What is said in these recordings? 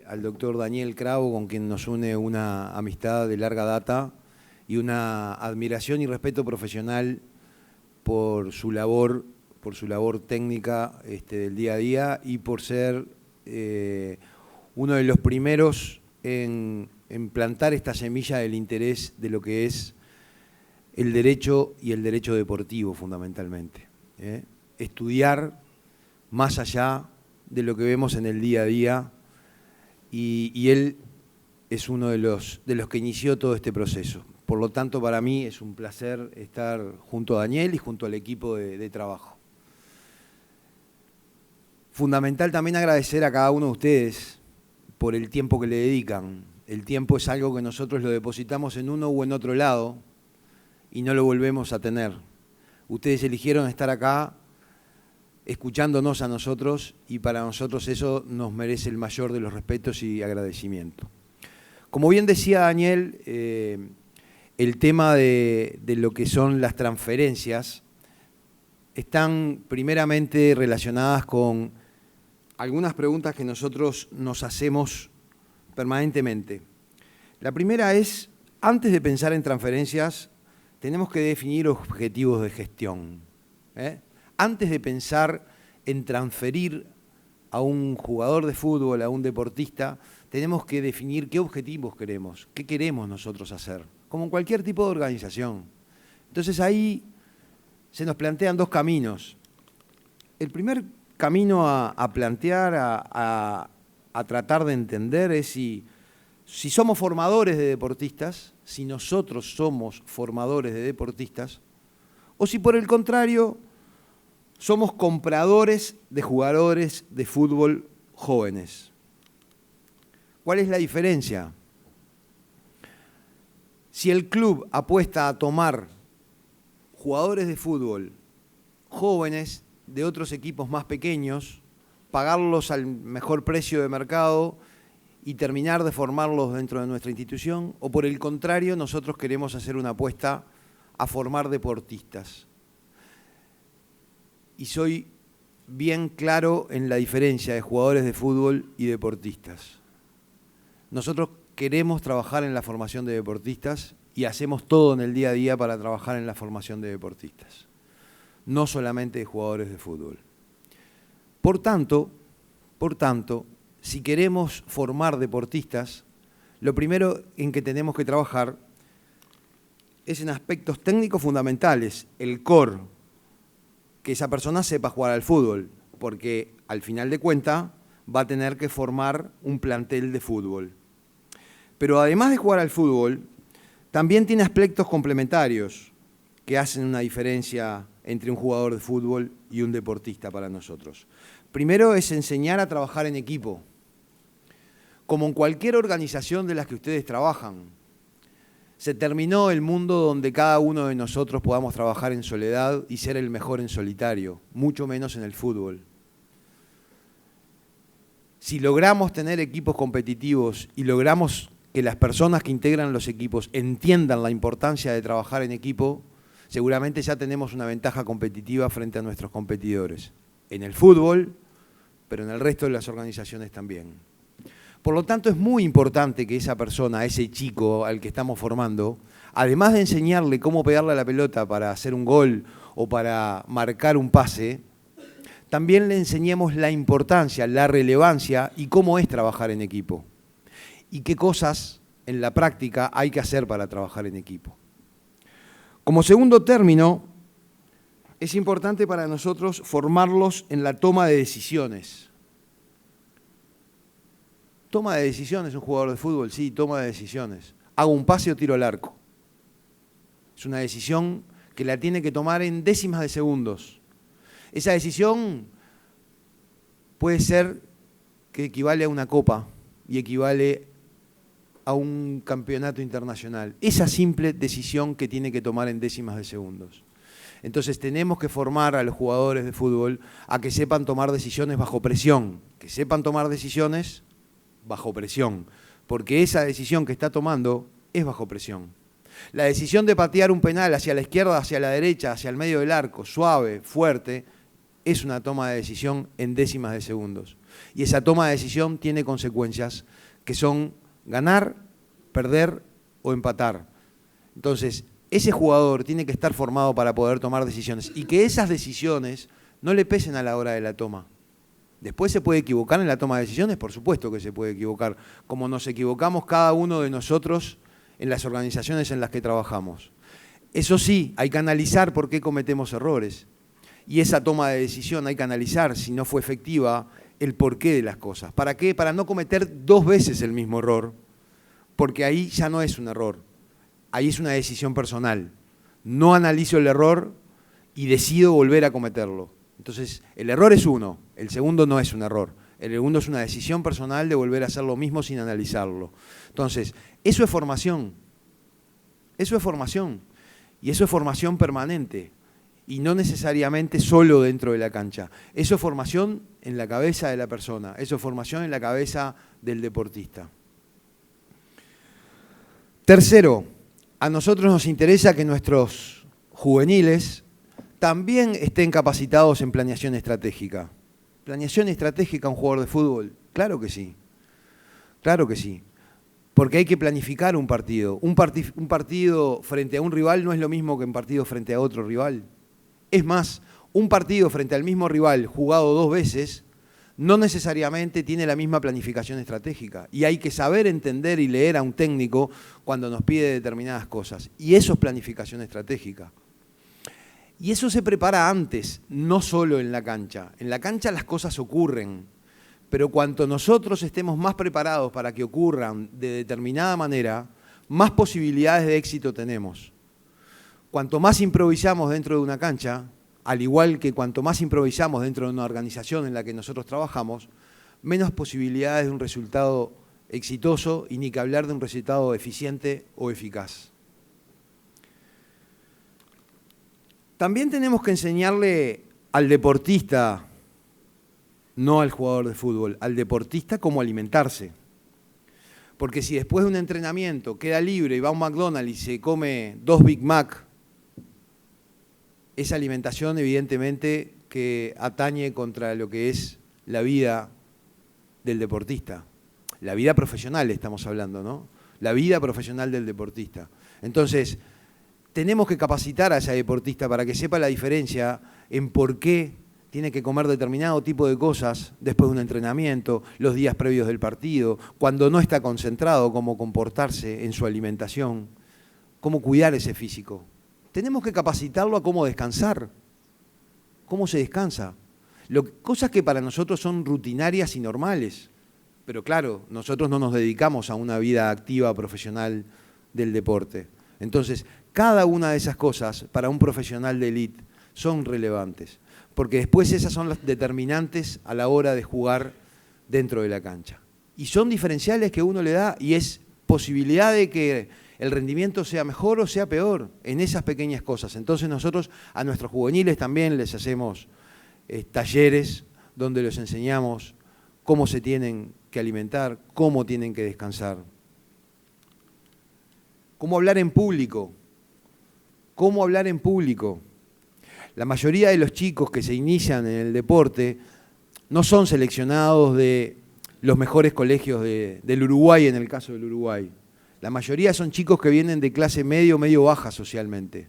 al doctor Daniel Cravo, con quien nos une una amistad de larga data y una admiración y respeto profesional por su labor técnica del día a día y por ser uno de los primeros en plantar esta semilla del interés de lo que es el derecho y el derecho deportivo fundamentalmente. Estudiar más allá de lo que vemos en el día a día y él es uno de los que inició todo este proceso. Por lo tanto, para mí es un placer estar junto a Daniel y junto al equipo de trabajo. Fundamental también agradecer a cada uno de ustedes por el tiempo que le dedican. El tiempo es algo que nosotros lo depositamos en uno u en otro lado y no lo volvemos a tener. Ustedes eligieron estar acá escuchándonos a nosotros y para nosotros eso nos merece el mayor de los respetos y agradecimiento. Como bien decía Daniel, el tema de lo que son las transferencias están primeramente relacionadas con algunas preguntas que nosotros nos hacemos permanentemente. La primera es, antes de pensar en transferencias, tenemos que definir objetivos de gestión. Antes de pensar en transferir a un jugador de fútbol, a un deportista, tenemos que definir qué objetivos queremos, qué queremos nosotros hacer, como en cualquier tipo de organización. Entonces ahí se nos plantean dos caminos. El primer camino a plantear, a tratar de entender es si somos formadores de deportistas, si nosotros somos formadores de deportistas, o si por el contrario somos compradores de jugadores de fútbol jóvenes. ¿Cuál es la diferencia? Si el club apuesta a tomar jugadores de fútbol jóvenes de otros equipos más pequeños, pagarlos al mejor precio de mercado y terminar de formarlos dentro de nuestra institución, o por el contrario, nosotros queremos hacer una apuesta a formar deportistas. Y soy bien claro en la diferencia de jugadores de fútbol y deportistas. Nosotros queremos trabajar en la formación de deportistas y hacemos todo en el día a día para trabajar en la formación de deportistas, no solamente de jugadores de fútbol. Por tanto, si queremos formar deportistas, lo primero en que tenemos que trabajar es en aspectos técnicos fundamentales, el core, que esa persona sepa jugar al fútbol, porque al final de cuentas va a tener que formar un plantel de fútbol. Pero además de jugar al fútbol, también tiene aspectos complementarios que hacen una diferencia entre un jugador de fútbol y un deportista para nosotros. Primero es enseñar a trabajar en equipo. Como en cualquier organización de las que ustedes trabajan, se terminó el mundo donde cada uno de nosotros podamos trabajar en soledad y ser el mejor en solitario, mucho menos en el fútbol. Si logramos tener equipos competitivos y logramos que las personas que integran los equipos entiendan la importancia de trabajar en equipo, seguramente ya tenemos una ventaja competitiva frente a nuestros competidores. En el fútbol, pero en el resto de las organizaciones también. Por lo tanto, es muy importante que esa persona, ese chico al que estamos formando, además de enseñarle cómo pegarle a la pelota para hacer un gol o para marcar un pase, también le enseñemos la importancia, la relevancia y cómo es trabajar en equipo. Y qué cosas en la práctica hay que hacer para trabajar en equipo. Como segundo término, es importante para nosotros formarlos en la toma de decisiones. Toma de decisiones, un jugador de fútbol, sí, toma de decisiones. Hago un pase o tiro al arco. Es una decisión que la tiene que tomar en décimas de segundos. Esa decisión puede ser que equivale a una copa y equivale a un campeonato internacional. Esa simple decisión que tiene que tomar en décimas de segundos. Entonces tenemos que formar a los jugadores de fútbol a que sepan tomar decisiones bajo presión, que sepan tomar decisiones bajo presión, porque esa decisión que está tomando es bajo presión. La decisión de patear un penal hacia la izquierda, hacia la derecha, hacia el medio del arco, suave, fuerte, es una toma de decisión en décimas de segundos. Y esa toma de decisión tiene consecuencias que son ganar, perder o empatar. Entonces, ese jugador tiene que estar formado para poder tomar decisiones y que esas decisiones no le pesen a la hora de la toma. Después se puede equivocar en la toma de decisiones, por supuesto que se puede equivocar, como nos equivocamos cada uno de nosotros en las organizaciones en las que trabajamos. Eso sí, hay que analizar por qué cometemos errores. Y esa toma de decisión hay que analizar, si no fue efectiva, el porqué de las cosas. ¿Para qué? Para no cometer 2 veces el mismo error, porque ahí ya no es un error, ahí es una decisión personal. No analizo el error y decido volver a cometerlo. Entonces, el error es uno, el segundo no es un error. El segundo es una decisión personal de volver a hacer lo mismo sin analizarlo. Entonces, eso es formación. Eso es formación. Y eso es formación permanente. Y no necesariamente solo dentro de la cancha. Eso es formación en la cabeza de la persona. Eso es formación en la cabeza del deportista. Tercero, a nosotros nos interesa que nuestros juveniles también estén capacitados en planeación estratégica. ¿Planeación estratégica a un jugador de fútbol? Claro que sí. Claro que sí. Porque hay que planificar un partido. Un partido frente a un rival no es lo mismo que un partido frente a otro rival. Es más, un partido frente al mismo rival jugado 2 veces no necesariamente tiene la misma planificación estratégica. Y hay que saber entender y leer a un técnico cuando nos pide determinadas cosas. Y eso es planificación estratégica. Y eso se prepara antes, no solo en la cancha. En la cancha las cosas ocurren, pero cuanto nosotros estemos más preparados para que ocurran de determinada manera, más posibilidades de éxito tenemos. Cuanto más improvisamos dentro de una cancha, al igual que cuanto más improvisamos dentro de una organización en la que nosotros trabajamos, menos posibilidades de un resultado exitoso y ni que hablar de un resultado eficiente o eficaz. También tenemos que enseñarle al deportista, no al jugador de fútbol, al deportista cómo alimentarse. Porque si después de un entrenamiento queda libre y va a un McDonald's y se come 2 Big Mac, esa alimentación evidentemente que atañe contra lo que es la vida del deportista. La vida profesional estamos hablando, ¿no? La vida profesional del deportista. Entonces, tenemos que capacitar a ese deportista para que sepa la diferencia en por qué tiene que comer determinado tipo de cosas después de un entrenamiento, los días previos del partido, cuando no está concentrado, cómo comportarse en su alimentación, cómo cuidar ese físico. Tenemos que capacitarlo a cómo descansar, cómo se descansa. Cosas que para nosotros son rutinarias y normales, pero claro, nosotros no nos dedicamos a una vida activa profesional del deporte. Entonces, cada una de esas cosas para un profesional de élite son relevantes, porque después esas son las determinantes a la hora de jugar dentro de la cancha. Y son diferenciales que uno le da y es posibilidad de que el rendimiento sea mejor o sea peor en esas pequeñas cosas. Entonces nosotros a nuestros juveniles también les hacemos talleres donde les enseñamos cómo se tienen que alimentar, cómo tienen que descansar. ¿Cómo hablar en público? ¿Cómo hablar en público? La mayoría de los chicos que se inician en el deporte no son seleccionados de los mejores colegios del Uruguay, en el caso del Uruguay. La mayoría son chicos que vienen de clase medio baja socialmente.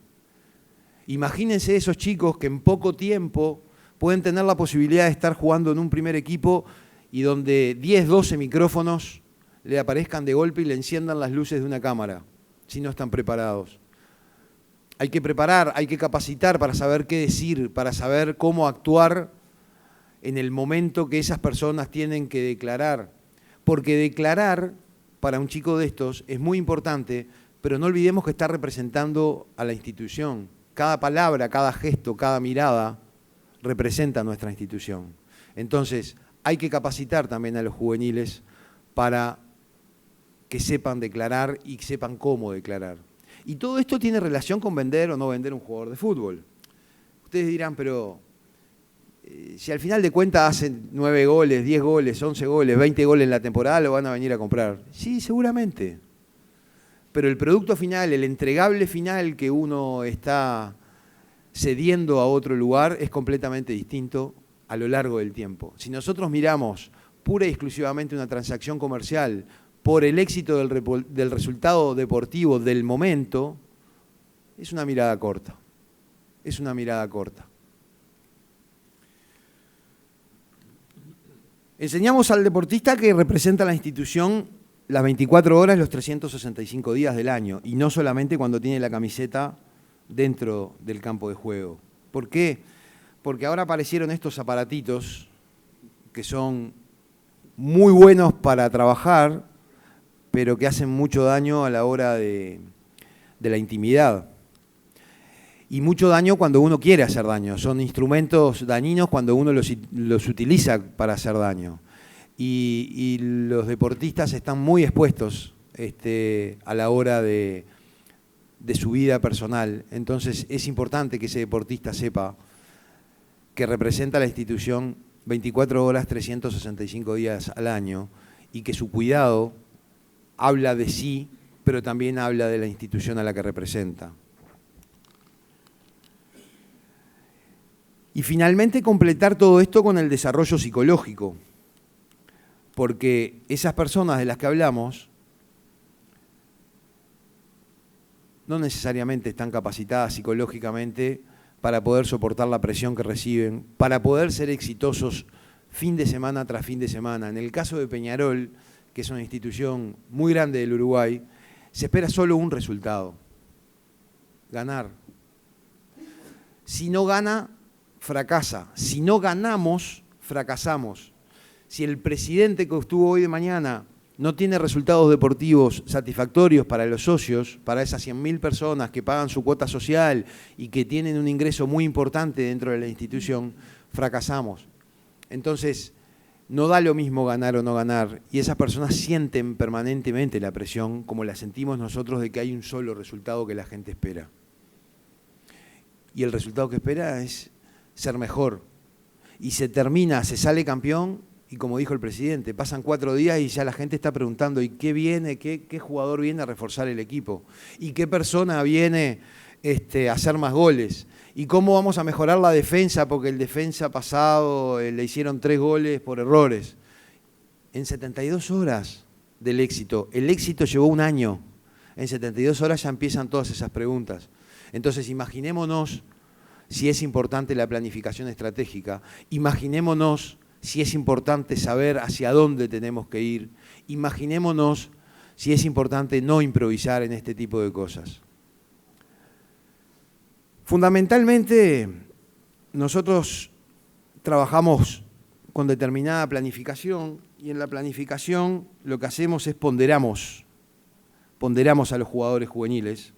Imagínense esos chicos que en poco tiempo pueden tener la posibilidad de estar jugando en un primer equipo y donde 10, 12 micrófonos le aparezcan de golpe y le enciendan las luces de una cámara, si no están preparados. Hay que preparar, hay que capacitar para saber qué decir, para saber cómo actuar en el momento que esas personas tienen que declarar. Porque declarar para un chico de estos es muy importante, pero no olvidemos que está representando a la institución. Cada palabra, cada gesto, cada mirada representa a nuestra institución. Entonces, hay que capacitar también a los juveniles para que sepan declarar y sepan cómo declarar. Y todo esto tiene relación con vender o no vender un jugador de fútbol. Ustedes dirán, pero si al final de cuentas hacen 9 goles, 10 goles, 11 goles, 20 goles en la temporada, lo van a venir a comprar. Sí, seguramente. Pero el producto final, el entregable final que uno está cediendo a otro lugar es completamente distinto a lo largo del tiempo. Si nosotros miramos pura y exclusivamente una transacción comercial por el éxito del resultado deportivo del momento, es una mirada corta. Es una mirada corta. Enseñamos al deportista que representa la institución las 24 horas, los 365 días del año, y no solamente cuando tiene la camiseta dentro del campo de juego. ¿Por qué? Porque ahora aparecieron estos aparatitos que son muy buenos para trabajar, pero que hacen mucho daño a la hora de la intimidad. Y mucho daño cuando uno quiere hacer daño. Son instrumentos dañinos cuando uno los utiliza para hacer daño. Y los deportistas están muy expuestos a la hora de su vida personal. Entonces es importante que ese deportista sepa que representa a la institución 24 horas, 365 días al año, y que su cuidado habla de sí, pero también habla de la institución a la que representa. Y finalmente completar todo esto con el desarrollo psicológico, porque esas personas de las que hablamos no necesariamente están capacitadas psicológicamente para poder soportar la presión que reciben, para poder ser exitosos fin de semana tras fin de semana. En el caso de Peñarol, que es una institución muy grande del Uruguay, se espera solo un resultado: ganar. Si no gana, fracasa. Si no ganamos, fracasamos. Si el presidente que estuvo hoy de mañana no tiene resultados deportivos satisfactorios para los socios, para esas 100.000 personas que pagan su cuota social y que tienen un ingreso muy importante dentro de la institución, fracasamos. Entonces, no da lo mismo ganar o no ganar, y esas personas sienten permanentemente la presión, como la sentimos nosotros, de que hay un solo resultado que la gente espera. Y el resultado que espera es ser mejor. Y se termina, se sale campeón, y como dijo el presidente, pasan 4 días y ya la gente está preguntando, ¿y qué viene? ¿Qué jugador viene a reforzar el equipo? ¿Y qué persona viene a hacer más goles? ¿Y cómo vamos a mejorar la defensa? Porque el defensa pasado le hicieron 3 goles por errores. En 72 horas del éxito, el éxito llevó 1 año. En 72 horas ya empiezan todas esas preguntas. Entonces imaginémonos si es importante la planificación estratégica, imaginémonos si es importante saber hacia dónde tenemos que ir, imaginémonos si es importante no improvisar en este tipo de cosas. Fundamentalmente, nosotros trabajamos con determinada planificación, y en la planificación lo que hacemos es ponderamos a los jugadores juveniles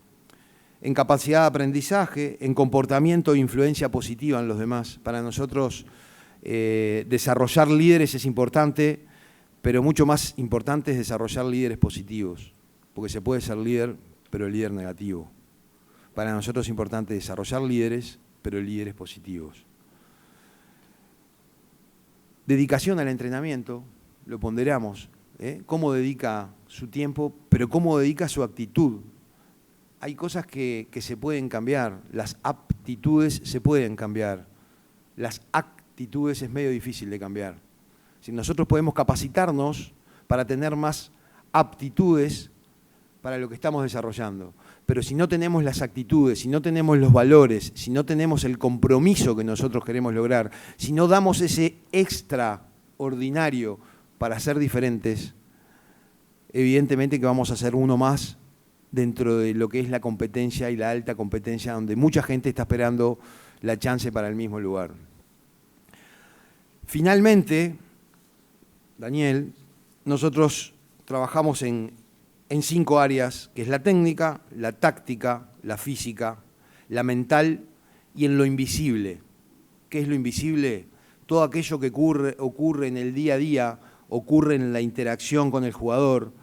en capacidad de aprendizaje, en comportamiento e influencia positiva en los demás. Para nosotros desarrollar líderes es importante, pero mucho más importante es desarrollar líderes positivos, porque se puede ser líder, pero líder negativo. Para nosotros es importante desarrollar líderes, pero líderes positivos. Dedicación al entrenamiento, lo ponderamos, cómo dedica su tiempo, pero cómo dedica su actitud. Hay cosas que se pueden cambiar, las aptitudes se pueden cambiar, las actitudes es medio difícil de cambiar. Si nosotros podemos capacitarnos para tener más aptitudes para lo que estamos desarrollando, pero si no tenemos las actitudes, si no tenemos los valores, si no tenemos el compromiso que nosotros queremos lograr, si no damos ese extraordinario para ser diferentes, evidentemente que vamos a ser uno más dentro de lo que es la competencia y la alta competencia, donde mucha gente está esperando la chance para el mismo lugar. Finalmente, Daniel, nosotros trabajamos en 5 áreas, que es la técnica, la táctica, la física, la mental y en lo invisible. ¿Qué es lo invisible? Todo aquello que ocurre en el día a día, ocurre en la interacción con el jugador,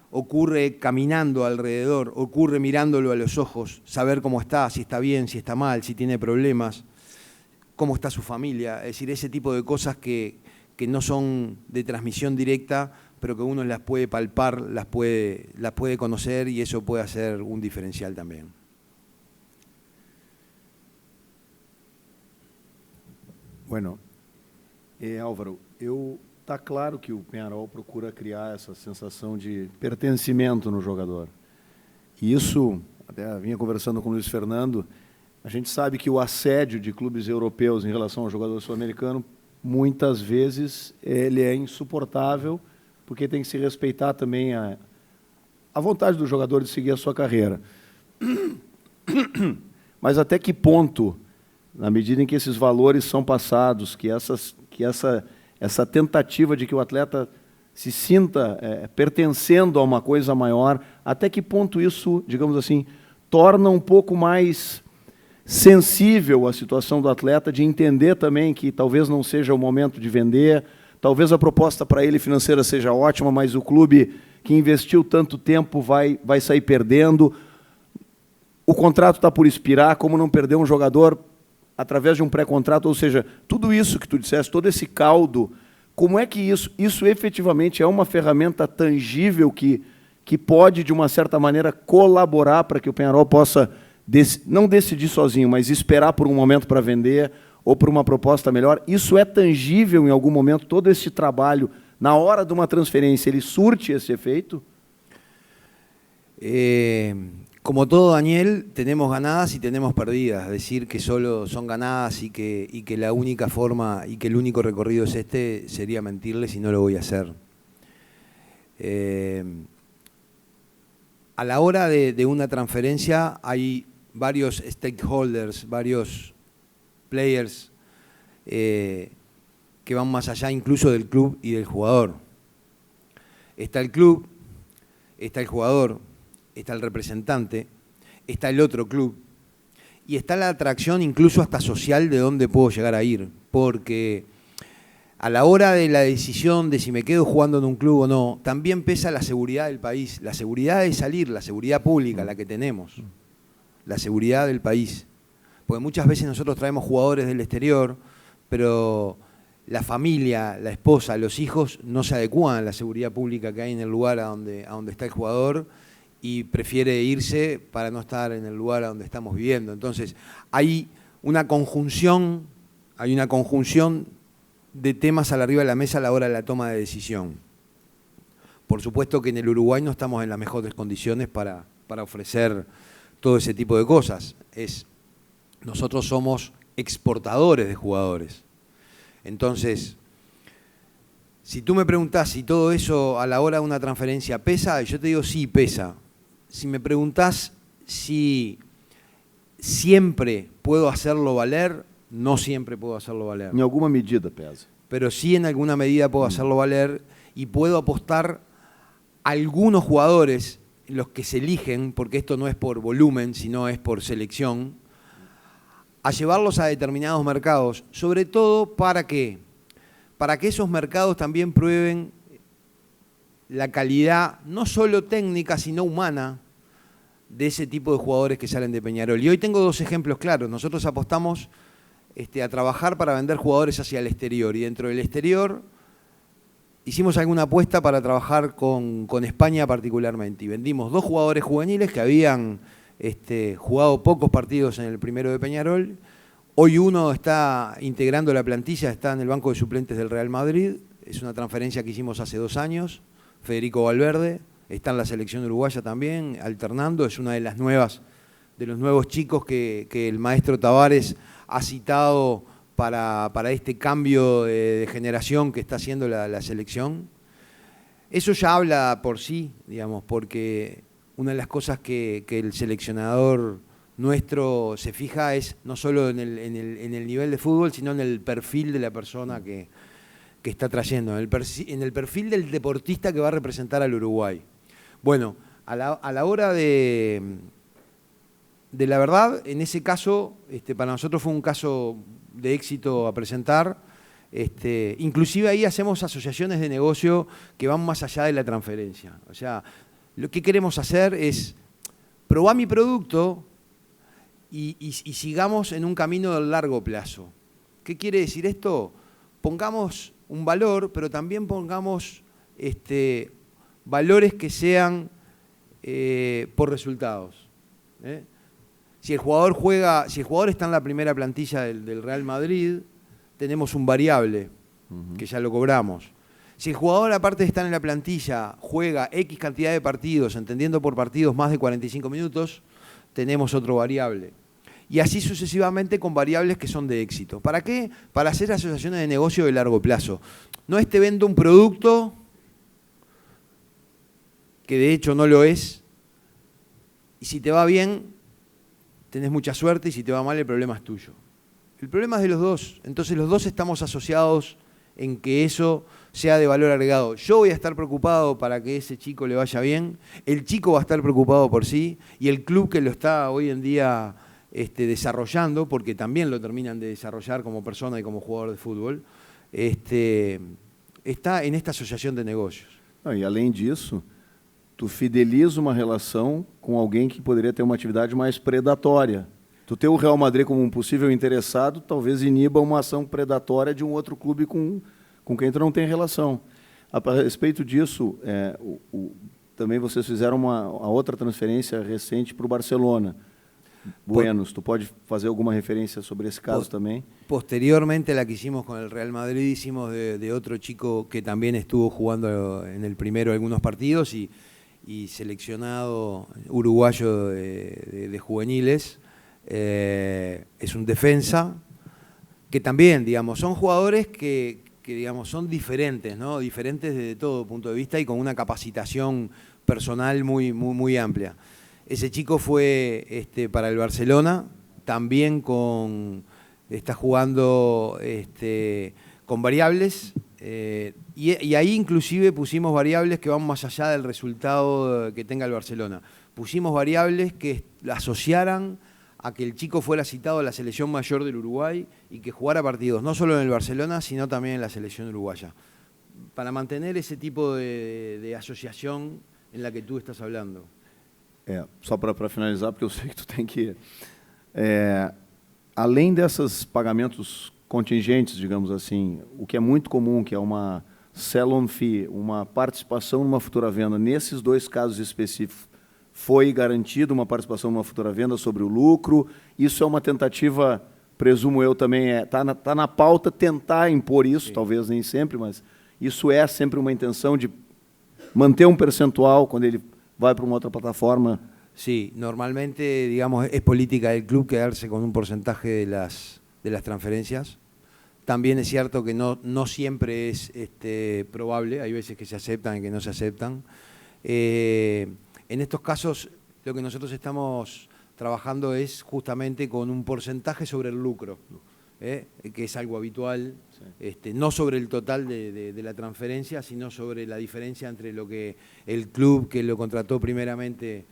ocurre caminando alrededor, ocurre mirándolo a los ojos, saber cómo está, si está bien, si está mal, si tiene problemas, cómo está su familia. Es decir, ese tipo de cosas que no son de transmisión directa, pero que uno las puede palpar, las puede conocer, y eso puede hacer un diferencial también. Bueno, Álvaro, eu Está claro que o Peñarol procura criar essa sensação de pertencimento no jogador. E isso, até vinha conversando com o Luiz Fernando, a gente sabe que o assédio de clubes europeus em relação ao jogador sul-americano, muitas vezes, ele é insuportável, porque tem que se respeitar também a vontade do jogador de seguir a sua carreira. Mas até que ponto, na medida em que esses valores são passados, que essa tentativa de que o atleta se sinta pertencendo a uma coisa maior, até que ponto isso, digamos assim, torna um pouco mais sensível a situação do atleta, de entender também que talvez não seja o momento de vender, talvez a proposta para ele financeira seja ótima, mas o clube que investiu tanto tempo vai sair perdendo, o contrato está por expirar, como não perder um jogador através de um pré-contrato, ou seja, tudo isso que tu disseste, todo esse caldo, como é que isso efetivamente é uma ferramenta tangível que pode, de uma certa maneira, colaborar para que o Peñarol possa, não decidir sozinho, mas esperar por um momento para vender ou por uma proposta melhor? Isso é tangível em algum momento, todo esse trabalho, na hora de uma transferência, ele surte esse efeito? Como todo, Daniel, tenemos ganadas y tenemos perdidas. Decir que solo son ganadas y que la única forma y que el único recorrido es este sería mentirles y no lo voy a hacer. A la hora de una transferencia hay varios stakeholders, varios players que van más allá incluso del club y del jugador. Está el club, está el jugador, está el representante, está el otro club y está la atracción incluso hasta social de dónde puedo llegar a ir, porque a la hora de la decisión de si me quedo jugando en un club o no, también pesa la seguridad del país, la seguridad de salir, la seguridad pública, la que tenemos, la seguridad del país. Porque muchas veces nosotros traemos jugadores del exterior, pero la familia, la esposa, los hijos no se adecúan a la seguridad pública que hay en el lugar a donde está el jugador y prefiere irse para no estar en el lugar a donde estamos viviendo. Entonces, hay una conjunción de temas a la arriba de la mesa a la hora de la toma de decisión. Por supuesto que en el Uruguay no estamos en las mejores condiciones para ofrecer todo ese tipo de cosas. Nosotros somos exportadores de jugadores. Entonces, si tú me preguntás si todo eso a la hora de una transferencia pesa, yo te digo sí, pesa. Si me preguntás si siempre puedo hacerlo valer, no siempre puedo hacerlo valer. En alguna medida pesa. Pero sí en alguna medida puedo hacerlo valer y puedo apostar a algunos jugadores, los que se eligen, porque esto no es por volumen, sino es por selección, a llevarlos a determinados mercados, sobre todo para que esos mercados también prueben la calidad, no solo técnica, sino humana, de ese tipo de jugadores que salen de Peñarol. Y hoy tengo dos ejemplos claros. Nosotros apostamos a trabajar para vender jugadores hacia el exterior, y dentro del exterior hicimos alguna apuesta para trabajar con España particularmente, y vendimos 2 jugadores juveniles que habían jugado pocos partidos en el primero de Peñarol. Hoy uno está integrando la plantilla, está en el banco de suplentes del Real Madrid. Es una transferencia que hicimos hace 2 años. Federico Valverde está en la selección uruguaya también, alternando. Es una de los nuevos chicos que el maestro Tavares ha citado para este cambio de generación que está haciendo la selección. Eso ya habla por sí, digamos, porque una de las cosas que el seleccionador nuestro se fija es no solo en el nivel de fútbol, sino en el perfil de la persona que está trayendo, en el perfil del deportista que va a representar al Uruguay. Bueno, a la hora de la verdad, en ese caso, para nosotros fue un caso de éxito a presentar. Inclusive ahí hacemos asociaciones de negocio que van más allá de la transferencia. O sea, lo que queremos hacer es probar mi producto y sigamos en un camino del largo plazo. ¿Qué quiere decir esto? Pongamos un valor, pero también pongamos valores que sean por resultados. Si el jugador está en la primera plantilla del Real Madrid, tenemos un variable, que ya lo cobramos. Si el jugador, aparte de estar en la plantilla, juega X cantidad de partidos, entendiendo por partidos más de 45 minutos, tenemos otro variable. Y así sucesivamente con variables que son de éxito. ¿Para qué? Para hacer asociaciones de negocio de largo plazo. No es te vendo un producto, que de hecho no lo es, y si te va bien, tenés mucha suerte, y si te va mal, el problema es tuyo. El problema es de los dos. Entonces los dos estamos asociados en que eso sea de valor agregado. Yo voy a estar preocupado para que ese chico le vaya bien, el chico va a estar preocupado por sí, y el club que lo está hoy en día desarrollando, porque también lo terminan de desarrollar como persona y como jugador de fútbol, está en esta asociación de negocios. E além disso, tu fideliza uma relação com alguém que poderia ter uma atividade mais predatória. Tu ter o Real Madrid como um possível interessado, talvez iniba uma ação predatória de um outro clube com quem tu não tem relação. A respeito disso, também vocês fizeram a outra transferência recente para o Barcelona. Buenos, ¿tú puedes hacer alguna referencia sobre ese caso también? Posteriormente la que hicimos con el Real Madrid, hicimos de otro chico que también estuvo jugando en el primero algunos partidos y seleccionado uruguayo de juveniles. Es un defensa que también, digamos, son jugadores que digamos, son diferentes, ¿no? Diferentes desde todo punto de vista y con una capacitación personal muy amplia. Ese chico fue para el Barcelona, también está jugando con variables, y ahí inclusive pusimos variables que van más allá del resultado que tenga el Barcelona. Pusimos variables que asociaran a que el chico fuera citado a la selección mayor del Uruguay y que jugara partidos, no solo en el Barcelona, sino también en la selección uruguaya, para mantener ese tipo de asociación en la que tú estás hablando. Só para finalizar, porque eu sei que tu tem que ir. Além desses pagamentos contingentes, digamos assim, o que é muito comum, que é uma sell-on fee, uma participação numa futura venda, nesses dois casos específicos, foi garantida uma participação numa futura venda sobre o lucro? Isso é uma tentativa, presumo eu também, tá na pauta tentar impor isso, sim. Talvez nem sempre, mas isso é sempre uma intenção de manter um percentual quando ele vai para uma otra plataforma. Sí, normalmente, digamos, es política del club quedarse con un porcentaje de las transferencias. También es cierto que no siempre es probable, hay veces que se aceptan y que no se aceptan. En estos casos, lo que nosotros estamos trabajando es justamente con un porcentaje sobre el lucro, que es algo habitual, sí. No sobre el total de la transferencia, sino sobre la diferencia entre lo que el club que lo contrató primeramente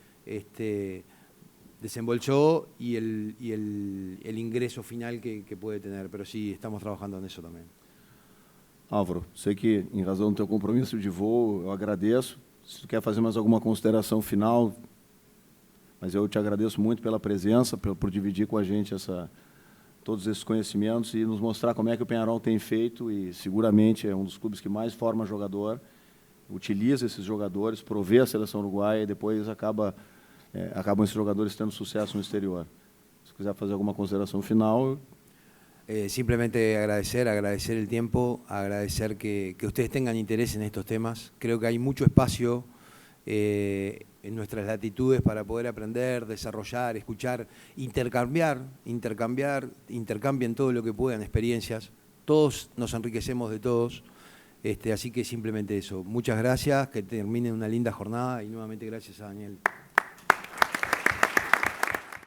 desembolsó y el ingreso final que puede tener. Pero sí, estamos trabajando en eso también. Álvaro, sei que em razão do teu compromisso de voo, eu agradeço. Se tu quer fazer mais alguma consideração final, mas eu te agradeço muito pela presença, por dividir com a gente todos esses conhecimentos e nos mostrar como é que o Peñarol tem feito, e seguramente é um dos clubes que mais forma jogador, utiliza esses jogadores, provê a seleção uruguaia e depois acabam esses jogadores tendo sucesso no exterior. Se quiser fazer alguma consideração final... Simplemente agradecer el tiempo, agradecer que ustedes tengan interés en estos temas. Creo que hay mucho espacio en nuestras latitudes para poder aprender, desarrollar, escuchar, intercambien todo lo que puedan, experiencias. Todos nos enriquecemos de todos, así que simplemente eso. Muchas gracias, que terminen una linda jornada y nuevamente gracias a Daniel.